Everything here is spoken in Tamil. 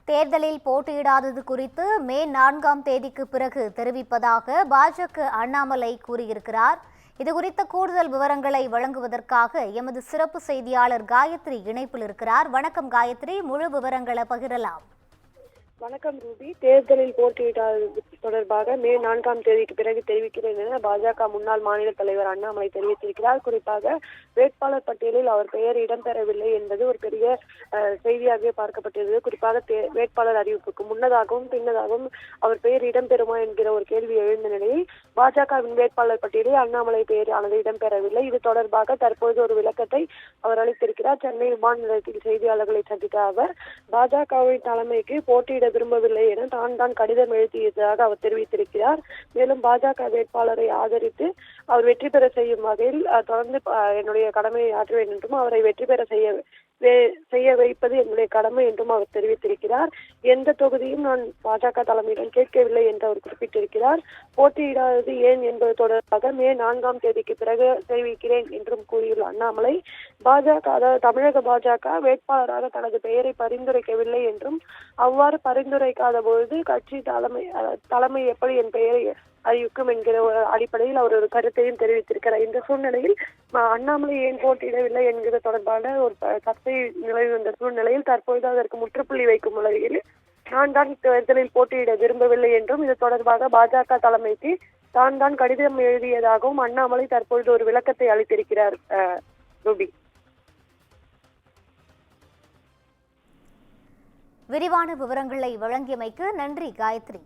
தேர்தலில் போட்டியிடாதது குறித்து மே 4ஆம் தேதிக்கு பிறகு தெரிவிப்பதாக பாஜக அண்ணாமலை கூறியிருக்கிறார். இதுகுறித்த கூடுதல் விவரங்களை வழங்குவதற்காக எமது சிறப்பு செய்தியாளர் காயத்ரி இணைப்பில் இருக்கிறார். வணக்கம் காயத்ரி, முழு விவரங்களை பகிரலாம். வணக்கம் ரூபி. தேர்தலில் போட்டியிடாதது தொடர்பாக மே 4ஆம் தேதிக்கு பிறகு தெரிவிக்கிறேன் என பாஜக முன்னாள் மாநில தலைவர் அண்ணாமலை தெரிவித்திருக்கிறார். குறிப்பாக வேட்பாளர் பட்டியலில் அவர் பெயர் இடம்பெறவில்லை என்பது ஒரு பெரிய செய்தியாகவே பார்க்கப்பட்டிருந்தது. குறிப்பாக வேட்பாளர் அறிவிப்புக்கு முன்னதாகவும் பின்னதாகவும் அவர் பெயர் இடம்பெறுமா என்கிற ஒரு கேள்வி எழுந்த நிலையில் பாஜகவின் வேட்பாளர் பட்டியலில் அண்ணாமலை பெயரானது இடம்பெறவில்லை. இது தொடர்பாக தற்போது ஒரு விளக்கத்தை அவர் அளித்திருக்கிறார். சென்னை விமான நிலையத்தில் செய்தியாளர்களை சந்தித்த அவர் பாஜகவின் தலைமைக்கு போட்டியிட விரும்பவில்லை என தான் கடிதம் எழுதியதாக அவர் தெரிவித்திருக்கிறார். மேலும் பாஜக வேட்பாளரை ஆதரித்து அவர் வெற்றி பெற செய்யும் வகையில் தொடர்ந்து என்னுடைய கடமையை ஆற்றுவேன் என்றும் அவரை வெற்றி பெற செய்ய வைப்பது என்னுடைய கடமை என்றும் அவர் தெரிவித்திருக்கிறார். எந்த தொகுதியும் நான் பாஜக தலைமையிடம் கேட்கவில்லை என்று அவர் குறிப்பிட்டிருக்கிறார். போட்டியிடாதது ஏன் என்பது தொடர்பாக மே 4ஆம் தேதிக்கு பிறகு தெரிவிக்கிறேன் என்றும் கூறியுள்ள அண்ணாமலை, பாஜக அதாவது தமிழக பாஜக வேட்பாளராக தனது பெயரை பரிந்துரைக்கவில்லை என்றும் அவ்வாறு பரிந்துரைக்காத பொழுது கட்சி தலைமை எப்படி என் பெயரை அறிவிக்கும் என்கிற அடிப்படையில் அவர் ஒரு கருத்தையும் தெரிவித்திருக்கிறார். இந்த சூழ்நிலையில் அண்ணாமலை ஏன் போட்டியிடவில்லை என்கிற தொடர்பான ஒரு சர்ச்சை நிலவி வந்த சூழ்நிலையில் தற்போது அதற்கு முற்றுப்புள்ளி வைக்கும் வகையில் நான் தான் தேர்தலில் போட்டியிட விரும்பவில்லை என்றும் இது தொடர்பாக பாஜக தலைமைக்கு தான் கடிதம் எழுதியதாகவும் அண்ணாமலை தற்பொழுது ஒரு விளக்கத்தை அளித்திருக்கிறார். ரூபி, விரிவான விவரங்களை வழங்கியமைக்கு நன்றி காயத்ரி.